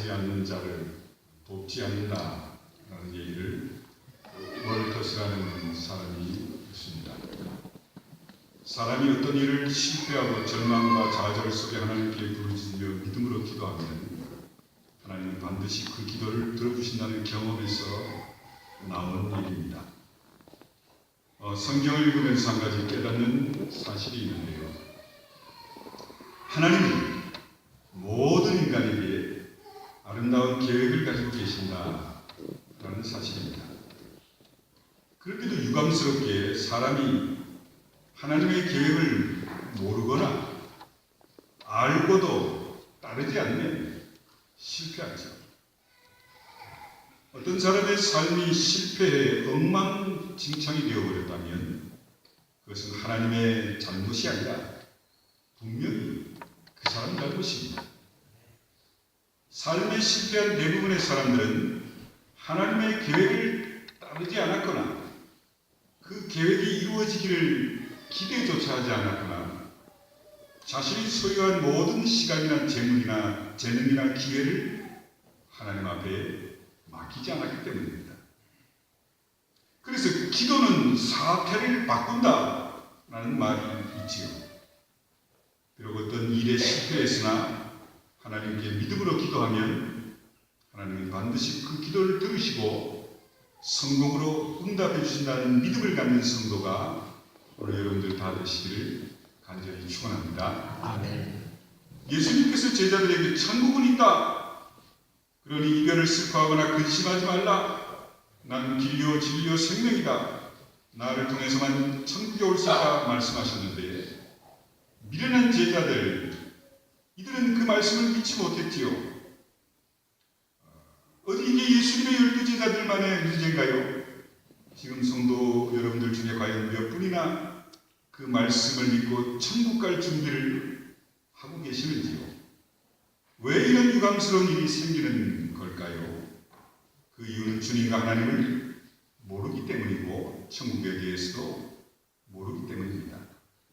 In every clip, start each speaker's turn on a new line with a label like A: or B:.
A: 서지 않는 자를 돕지 않는다라는 얘기를 월터스라는 사람이 있습니다. 사람이 어떤 일을 실패하고 절망과 좌절 속에 하나님께 부르짖으며 믿음으로 기도하면 하나님은 반드시 그 기도를 들어주신다는 경험에서 나온 일입니다. 성경을 읽으면서 한 가지 깨닫는 사실이 있는데요. 하나님은 모든 인간에게 아름다운 계획을 가지고 계신다라는 사실입니다. 그렇게도 유감스럽게 사람이 하나님의 계획을 모르거나 알고도 따르지 않으면 실패하죠. 어떤 사람의 삶이 실패해 엉망진창이 되어버렸다면 그것은 하나님의 잘못이 아니라 분명히 그 사람 잘못입니다. 삶에 실패한 대부분의 사람들은 하나님의 계획을 따르지 않았거나 그 계획이 이루어지기를 기대조차 하지 않았거나 자신이 소유한 모든 시간이나 재물이나 재능이나 기회를 하나님 앞에 맡기지 않았기 때문입니다. 그래서 기도는 사태를 바꾼다라는 말이 있지요. 비록 어떤 일에 실패했으나 하나님께 믿음으로 기도하면 하나님은 반드시 그 기도를 들으시고 성공으로 응답해 주신다는 믿음을 갖는 성도가 오늘 여러분들 다 되시기를 간절히 축원합니다.
B: 아멘.
A: 예수님께서 제자들에게 천국은 있다. 그러니 이별을 슬퍼하거나 근심하지 말라. 나는 길이요 진리요 생명이다. 나를 통해서만 천국에 올 수 있다 말씀하셨는데 미련한 제자들 이들은 그 말씀을 믿지 못했지요. 어디 이게 예수님의 12제자들만의 문제인가요? 지금 성도 여러분들 중에 과연 몇 분이나 그 말씀을 믿고 천국 갈 준비를 하고 계시는지요? 왜 이런 유감스러운 일이 생기는 걸까요? 그 이유는 주님과 하나님을 모르기 때문이고 천국에 대해서도 모르기 때문입니다.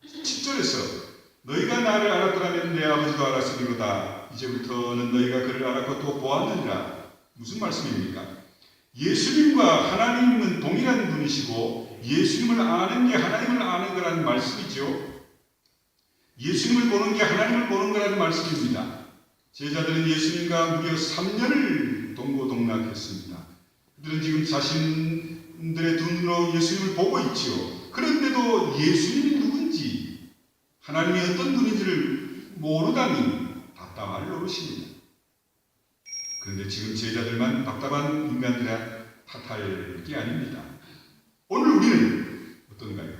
A: 10절에서 너희가 나를 알았더라면 내 아버지도 알았으리로다. 이제부터는 너희가 그를 알았고 또 보았느니라. 무슨 말씀입니까? 예수님과 하나님은 동일한 분이시고 예수님을 아는 게 하나님을 아는 거라는 말씀이죠. 예수님을 보는 게 하나님을 보는 거라는 말씀입니다. 제자들은 예수님과 무려 3년을 동고동락했습니다. 그들은 지금 자신들의 눈으로 예수님을 보고 있지요. 그런데도 예수님이 누군지 하나님이 어떤 분인지를 모르다니 답답할 노릇입니다. 그런데 지금 제자들만 답답한 인간들이라 탓할 게 아닙니다. 오늘 우리는 어떤가요?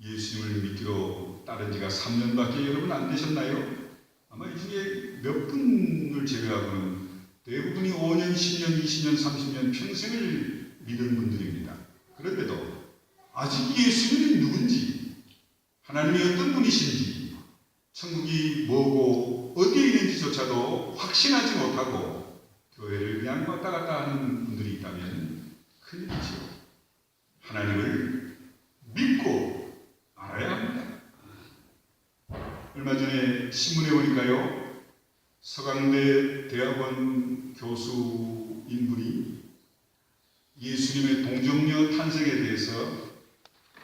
A: 예수님을 믿기로 따른 지가 3년밖에 여러분 안 되셨나요? 아마 이 중에 몇 분을 제외하고는 대부분이 5년, 10년, 20년, 30년 평생을 믿은 분들입니다. 그런데도 아직 예수님이 누군지, 하나님이 어떤 분이신지, 천국이 뭐고 어디에 있는지조차도 확신하지 못하고 교회를 그냥 왔다 갔다 하는 분들이 있다면 큰일이죠. 하나님을 믿고 알아야 합니다. 얼마 전에 신문에 보니까요, 서강대 대학원 교수인 분이 예수님의 동정녀 탄생에 대해서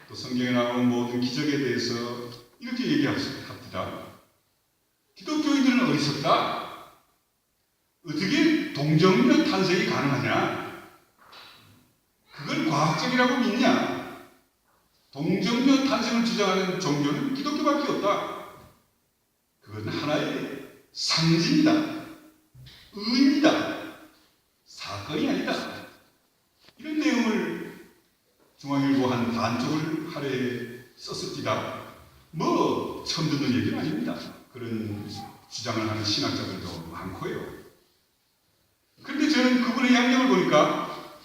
A: 또 성경에 나오는 모든 기적에 대해서 이렇게 얘기합니다. 기독교인들은 어리석다. 어떻게 동정녀 탄생이 가능하냐? 그걸 과학적이라고 믿냐? 동정녀 탄생을 주장하는 종교는 기독교밖에 없다. 그건 하나의 상징이다. 의미다. 사건이 아니다. 이런 내용을 중앙일보 한 반쪽을 하루에 썼습니다. 뭐 처음 듣는 얘기는 아닙니다. 그런 주장을 하는 신학자들도 많고요. 그런데 저는 그분의 양력을 보니까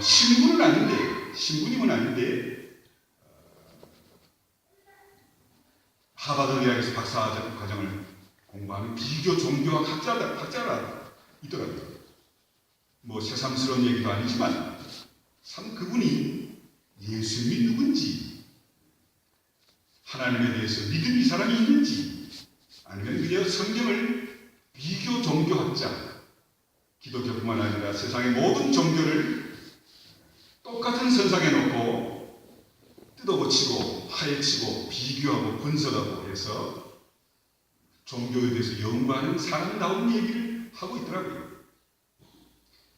A: 신부님은 아닌데 하버드 대학에서 박사과정을 공부하는 비교 종교학 학자라 있더라고요. 뭐 새삼스러운 얘기도 아니지만 참 그분이 예수님이 누군지, 하나님에 대해서 믿음 이 사람이 있는지, 아니면 그저 성경을 비교 종교학 하고자 기독교뿐만 아니라 세상의 모든 종교를 똑같은 선상에 놓고 뜯어고치고 파헤치고 비교하고 분석하고 해서 종교에 대해서 연구하는 사람다운 얘기를 하고 있더라고요.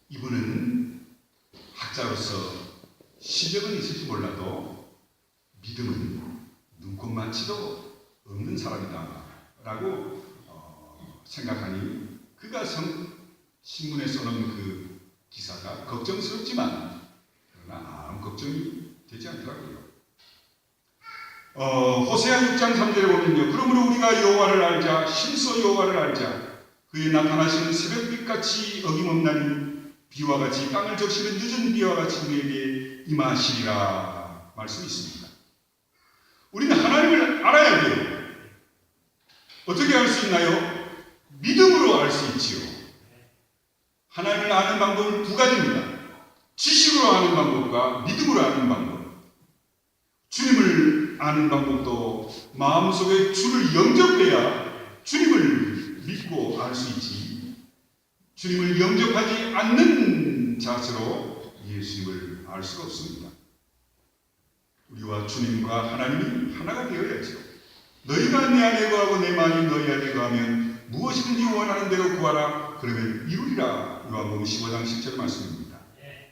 A: 이분은 학자로서 실력은 있을지 몰라도 믿음은 눈꼽만치도 없는 사람이다 라고 생각하니 그가 신문에 써놓은 그 기사가 걱정스럽지만 그러나 아무 걱정이 되지 않더라고요. 호세아 6장 3절에 보면요. 그러므로 우리가 여호와를 알자, 힘써 여호와를 알자. 그의 나타나시는 새벽빛같이 어김없나니 비와 같이 땅을 적시는 늦은 비와 같이 우리에게 임하시리라 말씀이 있습니다. 우리는 하나님을 알아야 돼요. 어떻게 알 수 있나요? 믿음으로 알 수 있지요. 하나님을 아는 방법은 두 가지입니다. 지식으로 아는 방법과 믿음으로 아는 방법. 주님을 아는 방법도 마음속에 주를 영접해야 주님을 믿고 알 수 있지. 주님을 영접하지 않는 자세로 예수님을 알 수가 없습니다. 우리와 주님과 하나님이 하나가 되어야죠. 너희가 내 안에 거하고 내 마음이 너희 안에 거하면 무엇이든지 원하는 대로 구하라. 그러면 이루리라. 요한복음 15장 10절 말씀입니다.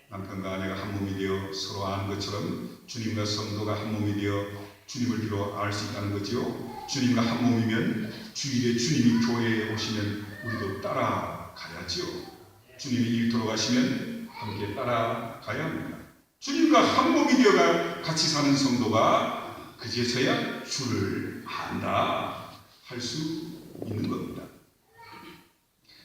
A: 남편과 아내가 한 몸이 되어 서로 아는 것처럼 주님과 성도가 한 몸이 되어 주님을 비로 알 수 있다는 거지요. 주님과 한 몸이면 주일에 주님이 교회에 오시면 우리도 따라가야지요. 주님이 일터로 가시면 함께 따라가야 합니다. 주님과 한 몸이 되어가 같이 사는 성도가 그제서야 주를 안다 할 수 있는 겁니다.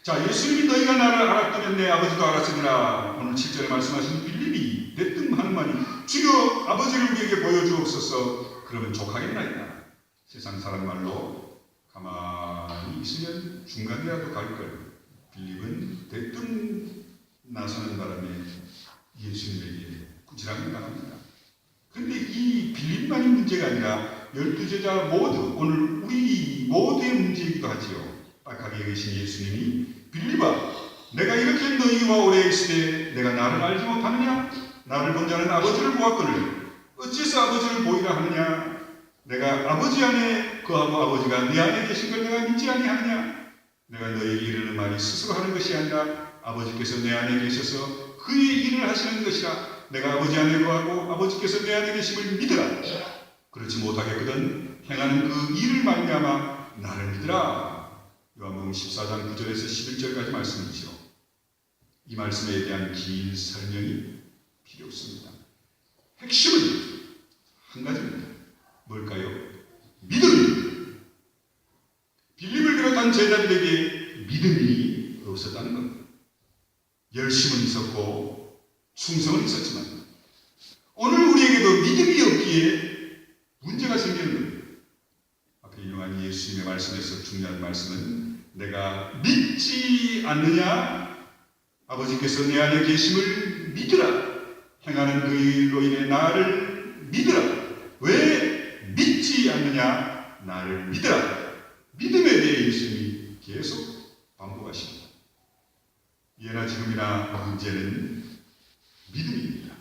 A: 자, 예수님이 너희가 나를 알았다면 내 아버지도 알았으리라. 오늘 7절에 말씀하신 빌립이 내뜸하는 말이 주여 아버지를 우리에게 보여주옵소서. 그러면 족하겠나이다. 세상 사람 말로 가만히 있으면 중간이라도 갈걸. 빌립은 대뜸 나서는 바람에 예수님에게 꾸지람이 나갑니다. 그런데 이 빌립만이 문제가 아니라 12제자 모두, 오늘 우리 모두의 문제이기도 하지요. 빡하게 계신 예수님이 빌립아, 내가 이렇게 너희와 오래 있을 때 내가 나를 알지 못하느냐? 나를 본 자는 아버지를 보았거늘 어째서 아버지를 보이라 하느냐? 내가 아버지 안에 거하고 아버지가 내 안에 계신 걸 내가 믿지 아니하느냐? 내가 너희에게 이르는 말이 스스로 하는 것이 아니라 아버지께서 내 안에 계셔서 그의 일을 하시는 것이라. 내가 아버지 안에 거하고 아버지께서 내 안에 계심을 믿으라. 그렇지 못하겠거든 행하는 그 일을 말미암아 나를 믿으라. 요한복음 14장 9절에서 11절까지 말씀이죠. 이 말씀에 대한 긴 설명이 필요 없습니다. 핵심은 한 가지입니다. 뭘까요? 믿음. 빌립을 비롯한 제자들에게 믿음이 없었다는 겁니다. 열심은 있었고 충성은 있었지만 오늘 우리에게도 믿음이 없기에 문제가 생기는 겁니다. 앞에 인용한 예수님의 말씀에서 중요한 말씀은 내가 믿지 않느냐? 아버지께서 내 안에 계심을 믿으라. 행하는 그 일로 인해 나를 믿으라. 왜 믿지 않느냐? 나를 믿으라. 믿음에 대해 예수님이 계속 반복하십니다. 예나 지금이나 문제는 믿음입니다.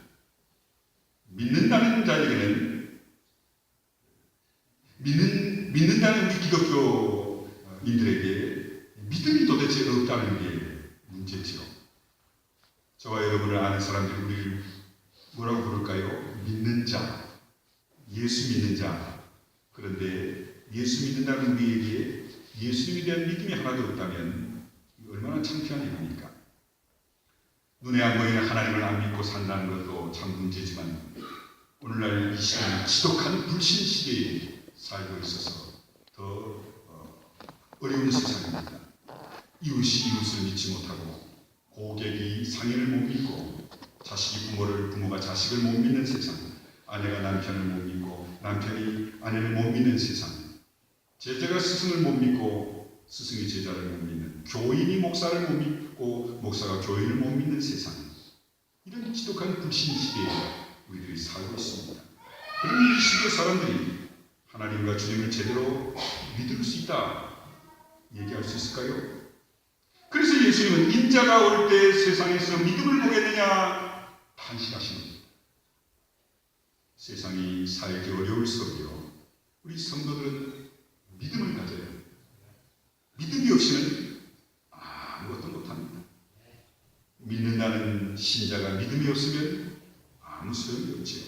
A: 믿는다는 자에게는 믿는다는 우리 기독교인들에게 믿음이 도대체 없다는 게 문제지요. 저와 여러분을 아는 사람들이 우리를 뭐라고 부를까요? 믿는 자, 예수 믿는 자. 그런데 예수 믿는다는 우리에게 예수님에 대한 믿음이 하나도 없다면 얼마나 창피한 일입니까? 눈에 안 보이는 하나님을 안 믿고 산다는 것도 참 문제지만 오늘날 이 시대는 지독한 불신 시대에 살고 있어서 더 어려운 세상입니다. 이웃이 이웃을 믿지 못하고 고객이 상인을 못 믿고 자식이 부모가 자식을 못 믿는 세상, 아내가 남편을 못 믿고 남편이 아내를 못 믿는 세상, 제자가 스승을 못 믿고 스승이 제자를 못 믿는, 교인이 목사를 못 믿고 목사가 교인을 못 믿는 세상, 이런 지독한 불신 시대에 우리들이 살고 있습니다. 그런 이 시대 사람들이 하나님과 주님을 제대로 믿을 수 있다 얘기할 수 있을까요? 그래서 예수님은 인자가 올 때 세상에서 믿음을 보겠느냐 탄식하십니다. 세상이 살기 어려울수록요 우리 성도들은 믿음을 가져야 합니다. 믿음이 없이는 아무것도 못합니다. 믿는다는 신자가 믿음이 없으면 아무 소용이 없지요.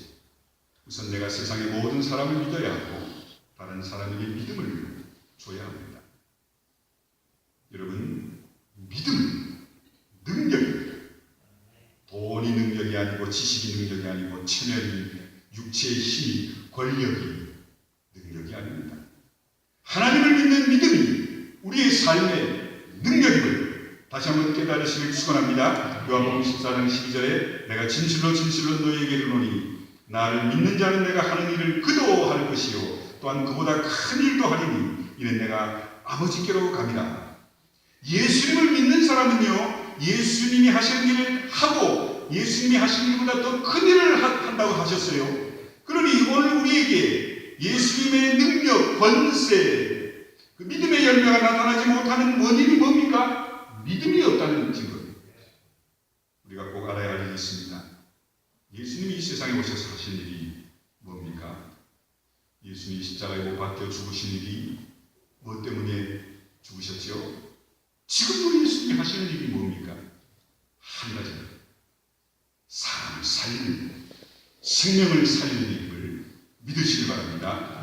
A: 우선 내가 세상의 모든 사람을 믿어야 하고 다른 사람에게 믿음을 줘야 합니다. 여러분, 믿음은 능력입니다. 돈이 능력이 아니고 지식이 능력이 아니고 체면이, 육체의 힘이, 권력이 능력이 아닙니다. 하나님을 믿는 믿음이 우리의 삶의 능력임을 다시 한번 깨달으시길 축원합니다. 요한복음 14장 12절에 내가 진실로 진실로 너희에게 이르노니 나를 믿는 자는 내가 하는 일을 그도 할 것이요 또한 그보다 큰 일도 하리니 이는 내가 아버지께로 갑니다. 예수님을 믿는 사람은요 예수님이 하신 일을 하고 예수님이 하신 일보다 더 큰 일을 한다고 하셨어요. 그러니 오늘 우리에게 예수님의 능력, 권세, 그 믿음의 열매가 나타나지 못하는 원인이 뭡니까? 믿음이 없다는 증거입니다. 우리가 꼭 알아야 할 일이 있습니다. 예수님이 이 세상에 오셔서 하신 일이 뭡니까? 예수님이 십자가에 못 박혀 죽으신 일이 뭐 때문에 죽으셨지요? 지금도 예수님이 하시는 일이 뭡니까? 한 가지입니다. 사람을 살리는, 생명을 살리는 일을 믿으시기 바랍니다.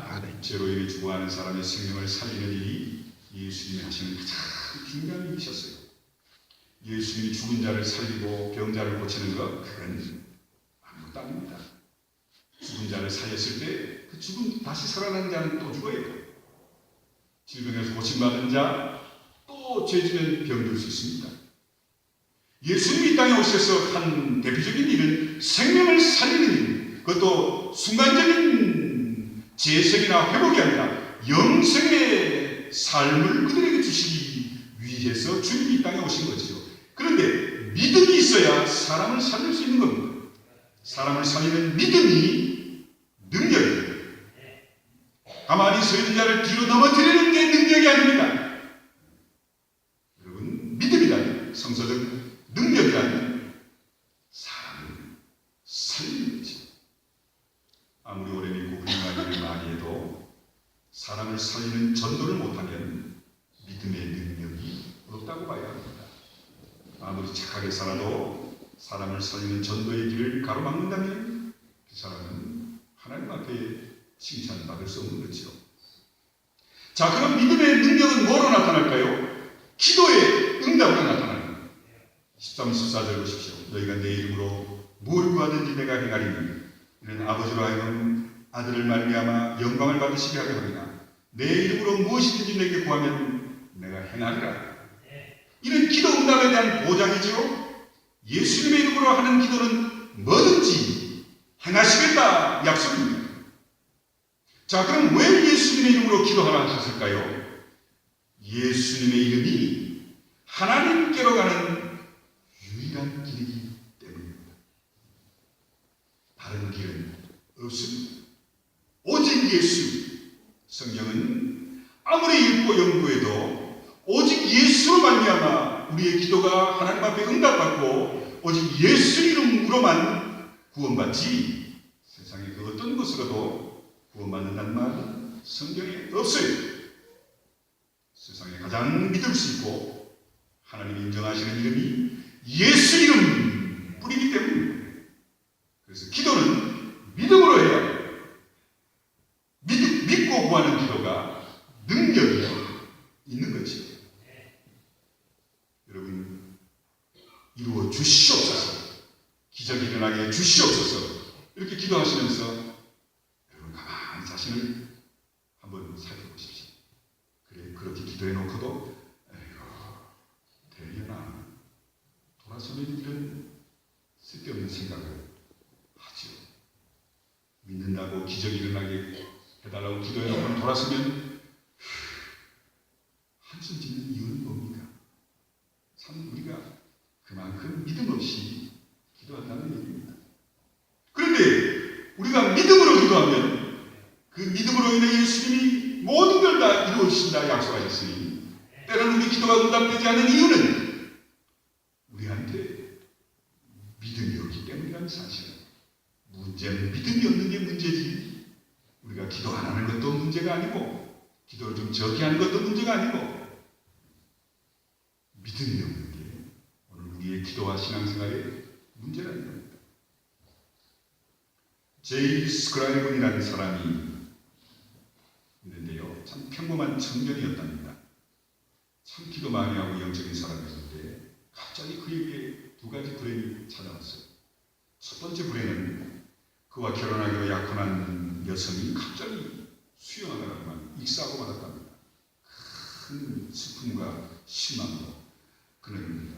A: 죄로 인해 죽어가는 사람의 생명을 살리는 일이 예수님이 하시는 가장 중요한 일이셨어요. 예수님이 죽은 자를 살리고 병자를 고치는 것, 그건 아무것도 아닙니다. 죽은 자를 살렸을 때 그 죽은 다시 살아난 자는 또 죽어야 돼요. 질병에서 고침받은 자, 또 죄지면 병들 수 있습니다. 예수님이 이 땅에 오셔서 한 대표적인 일은 생명을 살리는 일, 그것도 순간적인 재생이나 회복이 아니라 영생의 삶을 그들에게 주시기 위해서 주님이 이 땅에 오신 거죠. 그런데 믿음이 있어야 사람을 살릴 수 있는 겁니다. 사람을 살리는 믿음이 능력입니다. 가만히 서 있는 자를 뒤로 넘어뜨리는 게 능력이 아닙니다. 여러분, 믿음이란 성서적 능력이란 사람을 살리는 거죠. 아무리 오래 믿고 훌륭한 일을 많이 해도 사람을 살리는 전도를 못하면 믿음의 능력이 없다고 봐야 합니다. 아무리 착하게 살아도 사람을 살리는 전도의 길을 가로막는다면 그 사람은 하나님 앞에 칭찬받을 수 없는 거죠. 자, 그럼 믿음의 능력은 뭐로 나타날까요? 기도의 응답으로 나타납니다. 13, 14절 보십시오. 너희가 내 이름으로 뭘 구하든지 내가 행하리니 이는 아버지로 하여금 아들을 말미암아 영광을 받으시게 하려 함이나 내 이름으로 무엇이든지 내게 구하면 내가 행하리라. 이는 기도 응답에 대한 보장이죠. 예수님의 이름으로 하는 기도는 뭐든지 행하시겠다 약속입니다. 자, 그럼 왜 예수님의 이름으로 기도하라 하셨을까요? 예수님의 이름이 하나님께로 가는 유일한 길이기 때문입니다. 다른 길은 없습니다. 오직 예수. 성경은 아무리 읽고 연구해도 오직 예수로 말미암아 우리의 기도가 하나님 앞에 응답받고 오직 예수 이름으로만 구원받지 세상의 그 어떤 것으로도 구원받는다는 말은 성경에 없어요. 세상에 가장 믿을 수 있고 하나님이 인정하시는 이름이 예수 이름 뿐이기 때문입니다. 그래서 기도는 믿음으로 해야 해요. 믿고 구하는 기도가 능력이 있는 거죠. 여러분, 이루어 주시옵소서, 기적이 일어나게 주시옵소서 이렇게 기도하시면서 여러분 가만히 자신을 한번 살펴보십시오. 그래, 그렇게 기도해 놓고도 되려나 돌아서면 이런 쓸데없는 생각을 하죠. 믿는다고 기적이 일어나게 해달라고 기도해 놓고 돌아서면 한숨 짓는 이유는 뭡니까? 참 우리가 그만큼 믿음 없이 기도한다는 얘기입니다. 그런데 우리가 믿음으로 기도하면 그 믿음으로 인해 예수님이 모든 걸 다 이루어주신다 약속하셨으니 때로는 우리 기도가 응답되지 않는 이유는 적게 하는 것도 문제가 아니고 믿음이 없는 게 오늘 우리의 기도와 신앙생활의 문제라는 겁니다. 제이 스크라이븐이라는 사람이 있는데요. 참 평범한 청년이었답니다. 참 기도 많이 하고 영적인 사람이었는데 갑자기 그에게 두 가지 불행이 찾아왔어요. 첫 번째 불행은 그와 결혼하기로 약혼한 여성이 갑자기 수영하다가만 익사하고 말았답니다. 큰 슬픔과 실망으로 그는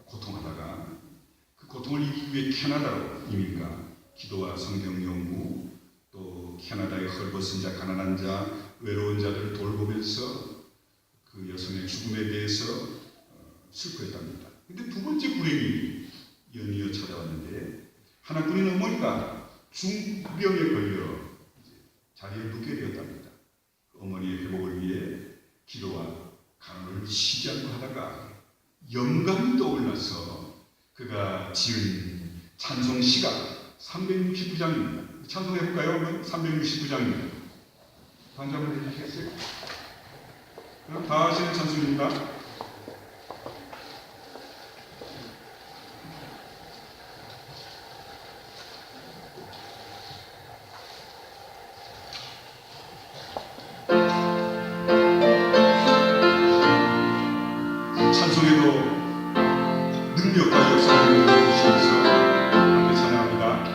A: 고통하다가 그 고통을 이기기 위해 캐나다로 이민가 기도와 성경 연구 또 캐나다의 헐벗은 자, 가난한 자, 외로운 자들을 돌보면서 그 여성의 죽음에 대해서 슬퍼했답니다. 근데 두 번째 불행이 연이어 찾아왔는데 하나뿐인 어머니가 중병에 걸려 자리에 눕게 되었답니다. 그 어머니의 회복을 위해 기도와 간호를 쉬지 않고 하다가 영감이 떠올라서 그가 지은 찬송시가 369장입니다. 찬송해볼까요? 369장입니다. 반주 한번 해주시겠어요? 그럼 다 하시는 찬송입니다. 찬송에도 능력과 역사를 보여주시면서 함께 찬양합니다.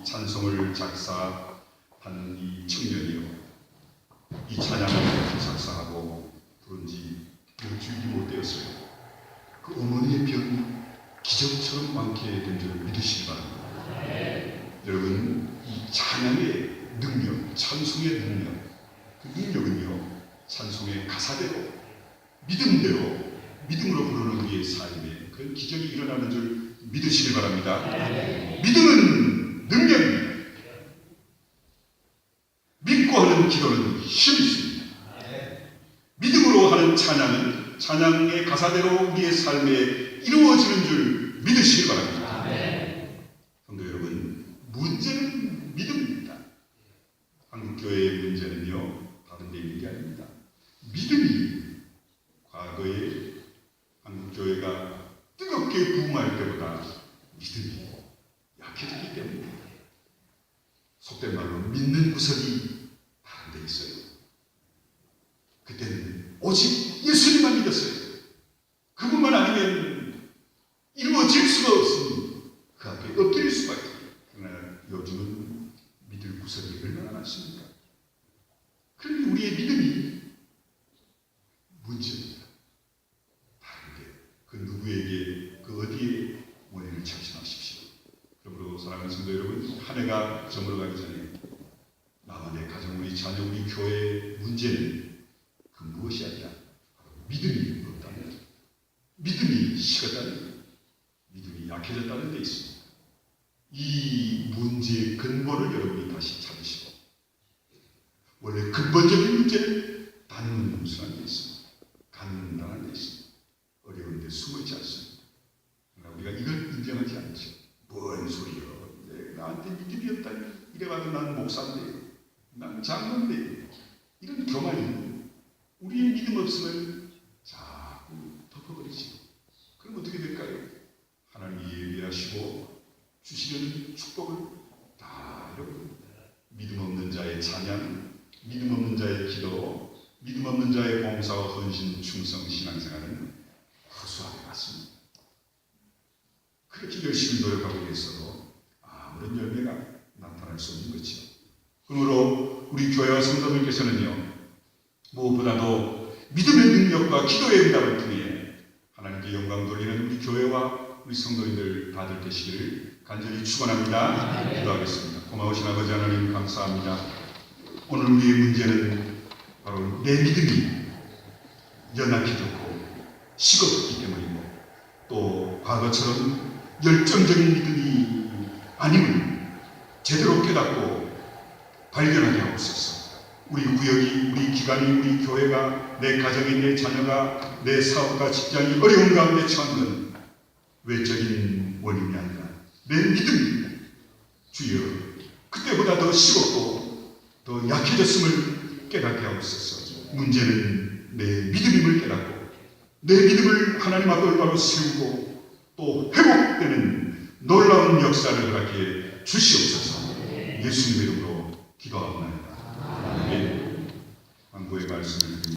A: 찬송을 작사한 이 청년이요, 이 찬양을 작사하고 부른지 일주일이 못 되었어요. 그 어머니의 병이 기적처럼 완쾌 된 줄 믿으시기 바랍니다. 여러분, 이 찬양의 능력, 찬송의 능력, 그 능력은요, 찬송의 가사대로, 믿음대로, 믿음으로 부르는 우리의 삶에 그런 기적이 일어나는 줄 믿으시길 바랍니다. 믿음은 능력입니다. 믿고 하는 기도는 힘이 있습니다. 믿음으로 하는 찬양은 찬양의 가사대로 우리의 삶에 이루어지는 줄 믿으시길 바랍니다. 성도 여러분, 문제는 믿음입니다. 한국교회의 문제는요, 다른 데 있는 게 아닙니다. 믿음이 과거에 한국교회가 뜨겁게 부흥할 때보다 믿음이 약해졌기 때문입니다. 속된 말로 믿는 구석이 다른 데 있어요. 그때는 오직 예수님만 믿었어요. 그분만 아니면 이루어질 수가 없으니 그 앞에 엎드릴 수밖에. 그러나 요즘은 믿을 구석이 얼마나 많습니까? 그러니 우리의 믿음이 문제입니다. 다른데 그 누구에게 그 어디에 원인을 찾지 마십시오. 그러므로 사랑하는 성도 여러분, 한 해가 저물어가기 전에 나와 내 가정, 우리 자녀, 우리 교회의 문제는 그 무엇이 아니라 믿음이 없다는, 믿음이 식었다는, 믿음이 약해졌다는 데 있습니다. 이 문제의 근본을 여러분이 다시 찾으시고, 원래 근본적인 문제는 단순한 데 있습니다. 간단한 데 있습니다. 어려운 데 숨어있지 않습니다. 그러나 우리가 이걸 인정하지 않죠. 뭔 소리요? 나한테 믿음이 없다니. 이래봐도 난 목사인데, 난 장로인데. 이런 교만이 우리의 믿음 없으면 자꾸 덮어버리지. 그럼 어떻게 될까요? 하나님이 예비하시고 주시는 축복을 다 잃어버립니다. 믿음 없는 자의 찬양, 믿음 없는 자의 기도, 믿음 없는 자의 봉사와 헌신, 충성, 신앙생활은 허수아비 같습니다. 그렇게 열심히 노력하고 있어도 아무런 열매가 나타날 수 없는 거죠. 그러므로 우리 교회와 성도들께서는요, 무엇보다도 믿음의 능력과 기도의 응답을 통해 하나님께 영광 돌리는 우리 교회와 우리 성도님들 다들 되시기를 간절히 축원합니다. 기도하겠습니다. 고마우신 아버지 하나님 감사합니다. 오늘 우리의 문제는 바로 내 믿음이 연약해졌고 식었기 때문이고, 또 과거처럼 열정적인 믿음이 아님을 제대로 깨닫고 발견하게 하옵소서. 우리 구역이, 우리 기관이, 우리 교회가, 내 가정이, 내 자녀가, 내 사업과 직장이 어려운 가운데 처한 건 외적인 원인이 아니라 내 믿음입니다. 주여, 그때보다 더 식었고 더 약해졌음을 깨닫게 하옵소서. 문제는 내 믿음임을 깨닫고 내 믿음을 하나님 앞에 올바로 세우고 또 회복되는 놀라운 역사를 허락해 주시옵소서. 예수님의 이름으로 기도하옵나이다. 아멘. 광고의 말씀을